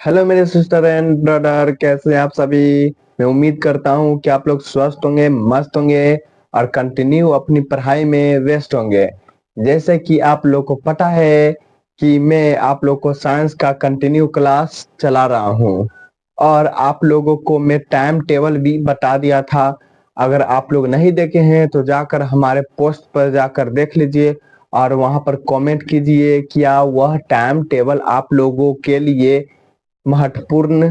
Hello मेरे sister and brother, कैसे हैं आप सभी। मैं उम्मीद करता हूँ कि आप लोग स्वस्थ होंगे, मस्त होंगे और कंटिन्यू अपनी पढ़ाई में व्यस्त होंगे। जैसे कि आप लोग को पता है कि मैं आप लोग को साइंस का कंटिन्यू क्लास चला रहा हूँ और आप लोगों को मैं टाइम टेबल भी बता दिया था। अगर आप लोग नहीं देखे हैं तो जाकर हमारे पोस्ट पर जाकर देख लीजिए और वहां पर कमेंट कीजिए क्या वह टाइम टेबल आप लोगों के लिए महत्वपूर्ण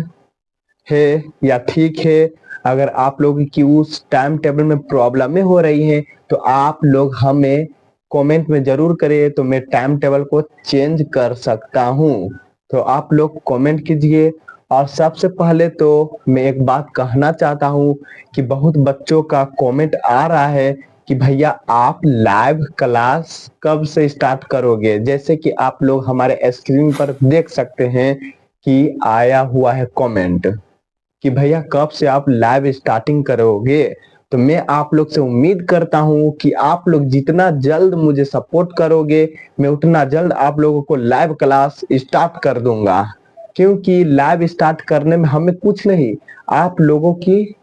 है या ठीक है। अगर आप लोगों की उस टाइम टेबल में प्रॉब्लमें हो रही हैं तो आप लोग हमें कमेंट में जरूर करें, तो मैं टाइम टेबल को चेंज कर सकता हूँ। तो आप लोग कमेंट कीजिए। और सबसे पहले तो मैं एक बात कहना चाहता हूँ कि बहुत बच्चों का कमेंट आ रहा है कि भैया आप लाइव क्लास कब से स्टार्ट करोगे। जैसे कि आप लोग हमारे स्क्रीन पर देख सकते हैं कि आया हुआ है कमेंट कि भैया कब से आप लाइव स्टार्टिंग करोगे। तो मैं आप लोग से उम्मीद करता हूं कि आप लोग जितना जल्द मुझे सपोर्ट करोगे मैं उतना जल्द आप लोगों को लाइव क्लास स्टार्ट कर दूंगा। क्योंकि लाइव स्टार्ट करने में हमें कुछ नहीं, आप लोगों की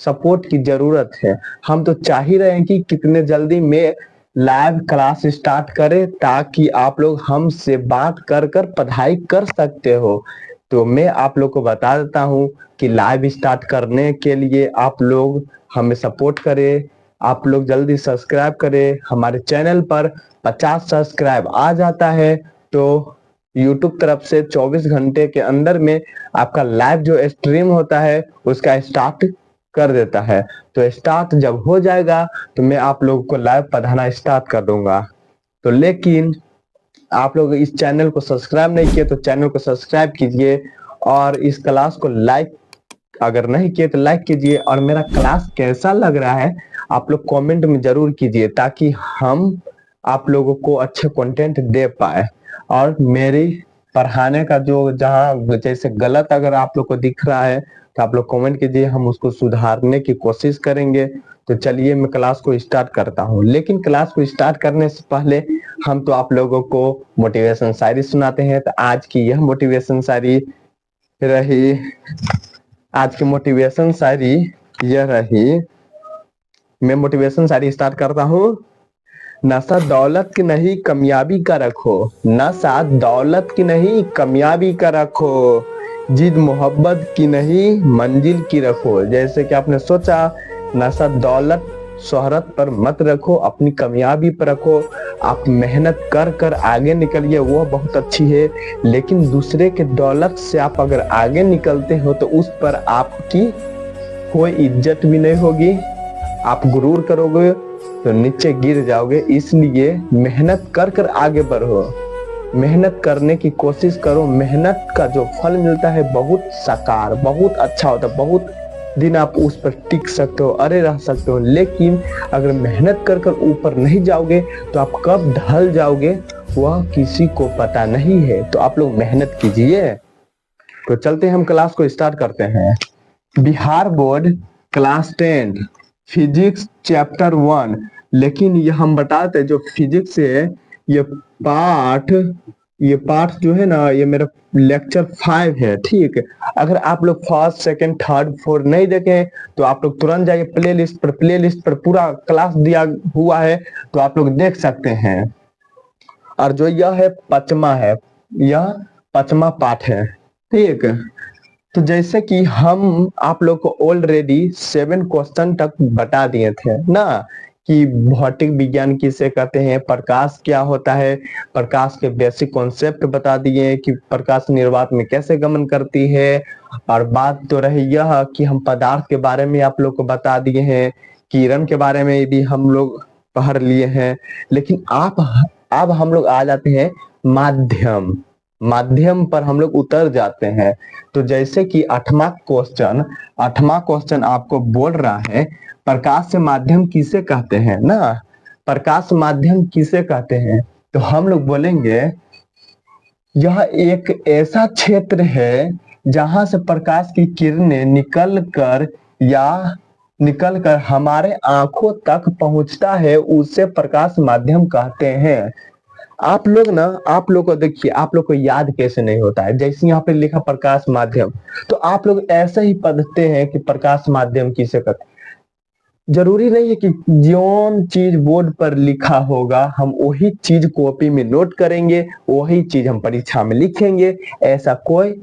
सपोर्ट की जरूरत है। हम तो चाह ही रहे हैं कि कितने जल्दी में लाइव क्लास स्टार्ट करें ताकि आप लोग हमसे बात कर कर पढ़ाई कर सकते हो। तो मैं आप लोग को बता देता हूँ कि लाइव स्टार्ट करने के लिए आप लोग हमें सपोर्ट करें। आप लोग जल्दी सब्सक्राइब करें हमारे चैनल पर। 50 सब्सक्राइब आ जाता है तो यूट्यूब तरफ से 24 घंटे के अंदर में आपका लाइव जो स्ट्रीम होता है उसका स्टार्ट कर देता है। तो स्टार्ट जब हो जाएगा तो मैं आप लोगों को लाइव पढ़ाना स्टार्ट कर दूंगा। तो लेकिन आप लोग इस चैनल को सब्सक्राइब नहीं किए तो चैनल को सब्सक्राइब कीजिए और इस क्लास को लाइक अगर नहीं किए तो लाइक कीजिए। और मेरा क्लास कैसा लग रहा है आप लोग कमेंट में जरूर कीजिए ताकि हम आप लोगों को अच्छे कंटेंट दे पाए। और मेरी पढ़ाने का जो जहाँ जैसे गलत अगर आप लोग को दिख रहा है तो आप लोग कमेंट कीजिए, हम उसको सुधारने की कोशिश करेंगे। तो चलिए मैं क्लास को स्टार्ट करता हूँ, लेकिन क्लास को स्टार्ट करने से पहले हम तो आप लोगों को मोटिवेशन शायरी सुनाते हैं। तो आज की यह मोटिवेशन शायरी रही आज की मोटिवेशन शायरी यह रही। मैं मोटिवेशन शायरी स्टार्ट करता हूँ। नशा दौलत की नहीं कामयाबी का रखो, नशा दौलत की नहीं कामयाबी का रखो, जिद मोहब्बत की नहीं मंजिल की रखो। जैसे कि आपने सोचा नशा दौलत शोहरत पर मत रखो, अपनी कामयाबी पर रखो। आप मेहनत कर कर आगे निकलिए वो बहुत अच्छी है, लेकिन दूसरे के दौलत से आप अगर आगे निकलते हो तो उस पर आपकी कोई इज्जत भी नहीं होगी। आप गुरूर करोगे तो नीचे गिर जाओगे। इसलिए मेहनत कर कर आगे बढ़ो, मेहनत करने की कोशिश करो। मेहनत का जो फल मिलता है बहुत साकार बहुत अच्छा होता है, बहुत दिन आप उस पर टिक सकते हो, अरे रह सकते हो। लेकिन अगर मेहनत कर कर ऊपर नहीं जाओगे तो आप कब ढल जाओगे वह किसी को पता नहीं है। तो आप लोग मेहनत कीजिए। तो चलते हैं हम क्लास को स्टार्ट करते हैं। Bihar board class 10 physics chapter 1। लेकिन ये हम बताते जो फिजिक्स है ये पाठ ये पाठ जो है ना ये मेरा लेक्चर 5 है, ठीक है। अगर आप लोग फर्स्ट सेकंड थर्ड फोर्थ नहीं देखे तो आप लोग तुरंत जाइए प्ले लिस्ट पर पूरा क्लास दिया हुआ है तो आप लोग देख सकते हैं। और जो यह है पचमा है, यह पचमा पाठ है, ठीक। तो जैसे कि हम आप लोग को ऑलरेडी 7 क्वेश्चन तक बता दिए थे ना कि भौतिक विज्ञान किसे कहते हैं, प्रकाश क्या होता है, प्रकाश के बेसिक कॉन्सेप्ट बता दिए कि प्रकाश निर्वात में कैसे गमन करती है। और बात तो रही यह कि हम पदार्थ के बारे में आप लोग को बता दिए हैं, किरण के बारे में भी हम लोग पढ़ लिए हैं। लेकिन आप अब हम लोग आ जाते हैं माध्यम माध्यम पर हम लोग उतर जाते हैं। तो जैसे कि आठवां क्वेश्चन आपको बोल रहा है प्रकाश से माध्यम किसे कहते हैं ना, प्रकाश माध्यम किसे कहते हैं। तो हम लोग बोलेंगे यह एक ऐसा क्षेत्र है जहां से प्रकाश की किरणें निकलकर हमारे आंखों तक पहुंचता है, उसे प्रकाश माध्यम कहते हैं। आप लोग ना, आप लोग को देखिए, आप लोग को याद कैसे नहीं होता है। जैसे यहाँ पे लिखा प्रकाश माध्यम, तो आप लोग ऐसे ही पढ़ते हैं कि प्रकाश माध्यम किसे कहते हैं। जरूरी नहीं है कि जौन चीज बोर्ड पर लिखा होगा हम वही चीज कॉपी में नोट करेंगे, वही चीज हम परीक्षा में लिखेंगे, ऐसा कोई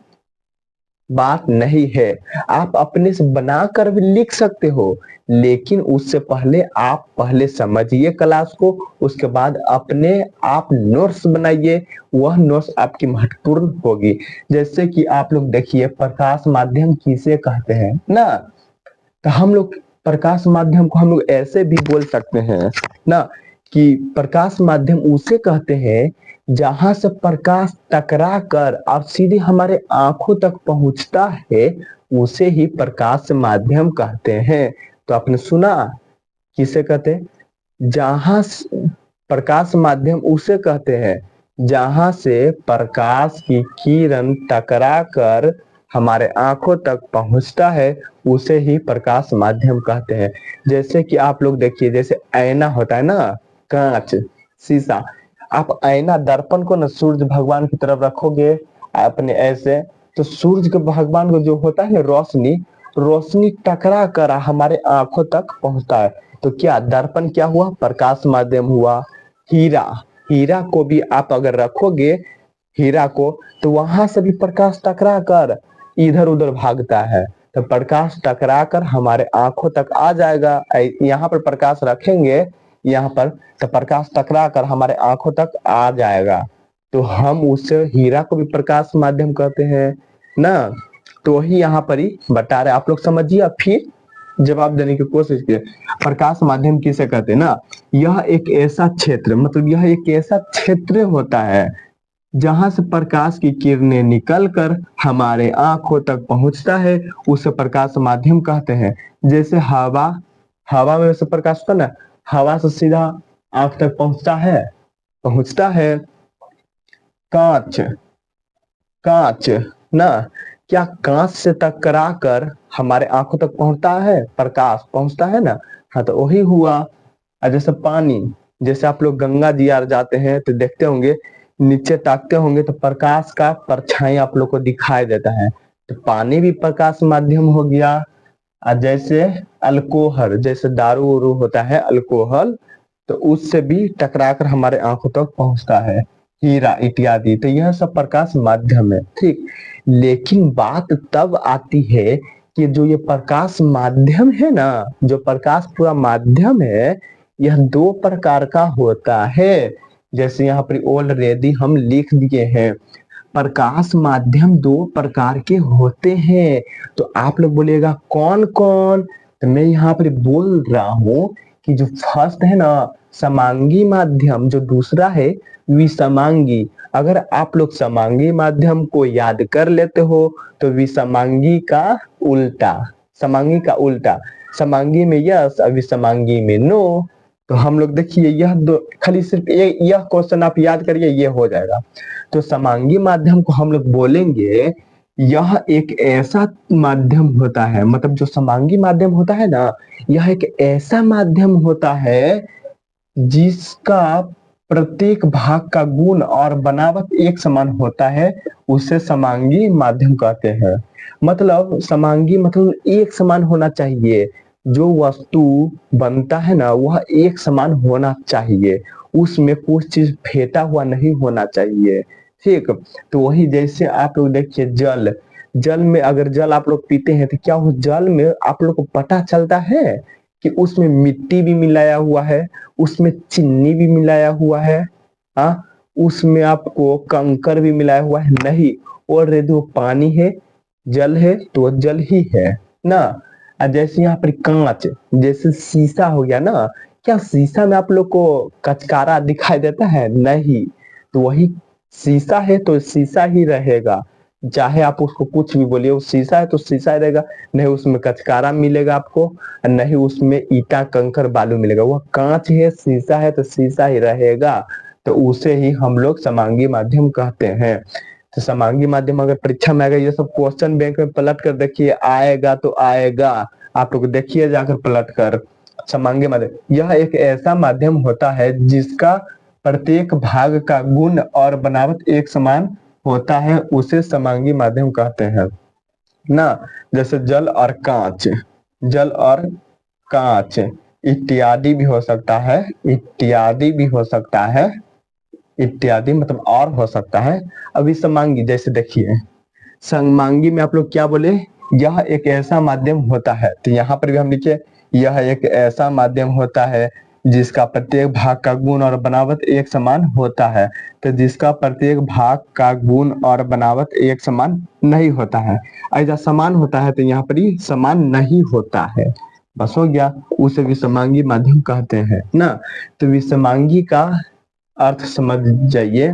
बात नहीं है। आप अपने से बनाकर भी लिख सकते हो, लेकिन उससे पहले आप पहले समझिए क्लास को, उसके बाद अपने आप नोट्स बनाइए, वह नोट्स आपकी महत्वपूर्ण होगी। जैसे कि आप लोग देखिए प्रकाश माध्यम किसे कहते हैं ना, तो हम लोग प्रकाश माध्यम को हम लोग ऐसे भी बोल सकते हैं ना कि प्रकाश माध्यम उसे कहते हैं जहां से प्रकाश टकरा कर अब सीधे हमारे आंखों तक पहुंचता है, उसे ही प्रकाश माध्यम कहते हैं। तो आपने सुना किसे कहते हैं? प्रकाश माध्यम उसे कहते हैं जहां से प्रकाश की किरण टकरा कर हमारे आंखों तक पहुंचता है, उसे ही प्रकाश माध्यम कहते हैं। जैसे कि आप लोग देखिए, जैसे आईना होता है ना, कांच, शीशा, आप आईना दर्पण को ना सूर्य भगवान की तरफ रखोगे अपने ऐसे, तो सूर्य के भगवान को जो होता है ना रोशनी, रोशनी टकरा कर हमारे आंखों तक पहुंचता है। तो क्या दर्पण क्या हुआ? प्रकाश माध्यम हुआ। हीरा, हीरा को भी आप अगर रखोगे, हीरा को, तो वहां से भी प्रकाश टकरा कर इधर उधर भागता है, तो प्रकाश टकरा कर हमारे आंखों तक आ जाएगा। यहाँ पर प्रकाश रखेंगे यहाँ पर, तो प्रकाश टकरा कर हमारे आंखों तक आ जाएगा, तो हम उससे हीरा को भी प्रकाश माध्यम कहते हैं ना। तो वही यहाँ पर ही बता रहे, आप लोग समझिए, फिर जवाब देने की कोशिश कीजिए। प्रकाश माध्यम किसे कहते हैं ना, यह एक ऐसा क्षेत्र, मतलब यह एक ऐसा क्षेत्र होता है जहां से प्रकाश की किरणें निकलकर हमारे आंखों तक पहुंचता है, उसे प्रकाश माध्यम कहते हैं। जैसे हवा, हवा में से प्रकाश होता है ना, हवा से सीधा आंख तक पहुंचता है। कांच, कांच ना, क्या कांच से टकरा कर हमारे आंखों तक पहुंचता है, प्रकाश पहुंचता है ना। हाँ, तो वही हुआ। और जैसे पानी, जैसे आप लोग गंगा जी आ जाते हैं तो देखते होंगे, नीचे ताकते होंगे तो प्रकाश का परछाई आप लोग को दिखाई देता है, तो पानी भी प्रकाश माध्यम हो गया। और जैसे अल्कोहल, जैसे दारू उरू होता है अल्कोहल, तो उससे भी टकराकर हमारे आंखों तक पहुंचता है। हीरा इत्यादि, तो यह सब प्रकाश माध्यम है, ठीक। लेकिन बात तब आती है कि जो ये प्रकाश माध्यम है ना, जो प्रकाश पूरा माध्यम है, यह दो प्रकार का होता है। जैसे यहाँ पर ऑलरेडी हम लिख दिए हैं, प्रकाश माध्यम दो प्रकार के होते हैं। तो आप लोग बोलिएगा कौन कौन, तो मैं यहाँ पर बोल रहा हूँ कि जो फर्स्ट है ना समांगी माध्यम, जो दूसरा है विसमांगी। अगर आप लोग समांगी माध्यम को याद कर लेते हो तो विसमांगी का उल्टा, समांगी का उल्टा, समांगी में यस और विसमांगी में नो। तो हम लोग देखिए यह दो, खाली सिर्फ यह क्वेश्चन आप याद करिए, ये हो जाएगा। तो समांगी माध्यम को हम लोग बोलेंगे यह एक ऐसा माध्यम होता है, मतलब जो समांगी माध्यम होता है ना, यह एक ऐसा माध्यम होता है जिसका प्रत्येक भाग का गुण और बनावट एक समान होता है, उसे समांगी माध्यम कहते हैं। मतलब समांगी मतलब एक समान होना चाहिए, जो वस्तु बनता है ना वह एक समान होना चाहिए, उसमें कुछ चीज फेंटा हुआ नहीं होना चाहिए, ठीक। तो वही जैसे आप लोग देखिए जल, जल में अगर जल आप लोग पीते हैं तो क्या हो, जल में आप लोग को पता चलता है कि उसमें मिट्टी भी मिलाया हुआ है, उसमें चीनी भी मिलाया हुआ है, हाँ, उसमें आपको कंकर भी मिलाया हुआ है, नहीं। ऑलरेडी वो पानी है, जल है तो वो जल ही है ना। जैसे यहाँ पर कांच, जैसे शीशा हो गया ना, क्या शीशा में आप लोग को कचकारा दिखाई देता है? नहीं। तो वही शीशा है तो शीशा ही रहेगा, चाहे आप उसको कुछ भी बोलिए, वो शीशा है तो शीशा ही रहेगा, नहीं उसमें कचकारा मिलेगा आपको, नहीं उसमें ईटा कंकर बालू मिलेगा, वह कांच है, शीशा है तो शीशा ही रहेगा। तो उसे ही हम लोग समांगी माध्यम कहते हैं। तो समांगी माध्यम अगर परीक्षा में आएगा, ये सब क्वेश्चन बैंक में पलट कर देखिए, आएगा तो आएगा, आप लोग देखिए जाकर पलट कर। समांगी माध्यम यह एक ऐसा माध्यम होता है जिसका प्रत्येक भाग का गुण और बनावट एक समान होता है उसे समांगी माध्यम कहते हैं ना। जैसे जल और कांच, जल और कांच इत्यादि भी हो सकता है, इत्यादि भी हो सकता है, इत्यादि मतलब और हो सकता है। अभी समांगी जैसे देखिए, समांगी में आप लोग क्या बोले, यह एक ऐसा माध्यम होता है, तो यहाँ पर भी हम लिखे यह एक ऐसा माध्यम होता है जिसका प्रत्येक भाग का गुण और बनावट एक समान होता है। तो जिसका प्रत्येक भाग का गुण और बनावट एक समान नहीं होता है, ऐसा समान होता है तो यहाँ पर ही समान नहीं होता है, बस हो गया, उसे विषमांगी माध्यम कहते हैं ना। तो विषमांगी का अर्थ समझ जाइए,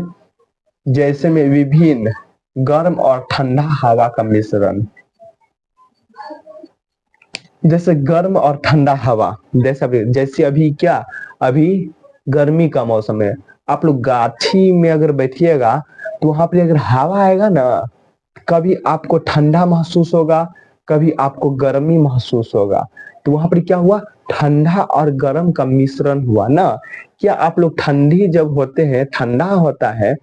जैसे में विभिन्न गर्म और ठंडा हवा का मिश्रण, जैसे गर्म और ठंडा हवा, जैसे अभी क्या, अभी गर्मी का मौसम है, आप लोग गाछी में अगर बैठिएगा तो वहां पर अगर हवा आएगा ना, कभी आपको ठंडा महसूस होगा, कभी आपको गर्मी महसूस होगा। तो वहां पर क्या हुआ, ठंडा और गर्म का मिश्रण हुआ ना। क्या आप लोग ठंडी जब होते हैं, ठंडा होता है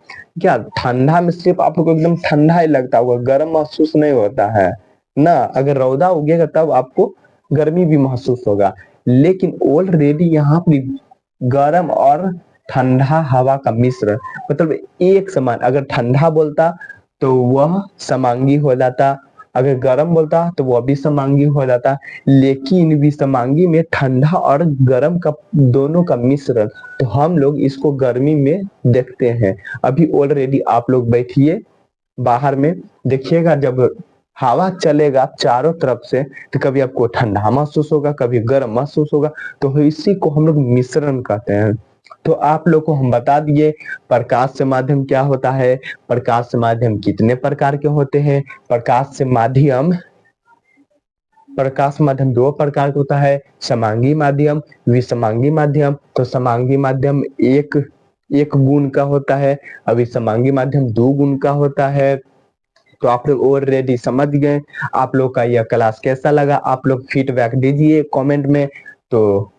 क्या, ठंडा में सिर्फ आप लोग को एकदम ठंडा ही लगता होगा, गर्म महसूस नहीं होता है ना। अगर रौदा उगेगा तब आपको गर्मी भी महसूस होगा, लेकिन ऑलरेडी यहाँ पर गर्म और ठंडा हवा का मिश्रण मतलब एक समान, अगर ठंडा बोलता तो वह समांगी हो जाता, अगर गर्म बोलता तो वह भी समांगी हो जाता। लेकिन विषमांगी में ठंडा और गर्म का दोनों का मिश्रण, तो हम लोग इसको गर्मी में देखते हैं। अभी ऑलरेडी आप लोग बैठिए बाहर में, देखिएगा जब हवा चलेगा चारों तरफ से तो कभी आपको ठंडा महसूस होगा, कभी गर्म महसूस होगा, तो इसी को हम लोग मिश्रण कहते हैं। तो आप लोग को हम बता दिए प्रकाश से माध्यम क्या होता है, प्रकाश से माध्यम कितने प्रकार के होते हैं। प्रकाश माध्यम दो प्रकार का होता है, समांगी माध्यम, विषमांगी माध्यम। तो समांगी माध्यम एक गुण का होता है, अभी समांगी माध्यम 2 गुण का होता है। तो आप लोग ऑलरेडी समझ गए। आप लोग का यह क्लास कैसा लगा, आप लोग फीडबैक दीजिए कमेंट में। तो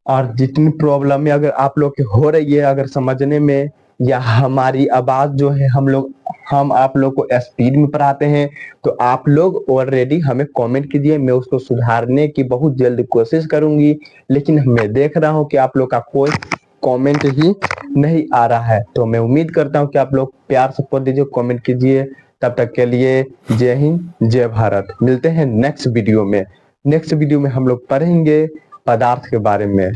और जितनी प्रॉब्लम अगर आप लोग के हो रही है अगर समझने में, या हमारी आवाज जो है हम आप लोग को स्पीड में पढ़ाते हैं, तो आप लोग ऑलरेडी हमें कमेंट कीजिए, मैं उसको सुधारने की बहुत जल्द कोशिश करूंगी। लेकिन मैं देख रहा हूं कि आप लोग का कोई कमेंट ही नहीं आ रहा है, तो मैं उम्मीद करता हूं कि आप लोग प्यार सपोर्ट दीजिए, कमेंट कीजिए। तब तक के लिए जय हिंद, जय भारत। मिलते हैं नेक्स्ट वीडियो में। नेक्स्ट वीडियो में हम लोग पढ़ेंगे पदार्थ के बारे में।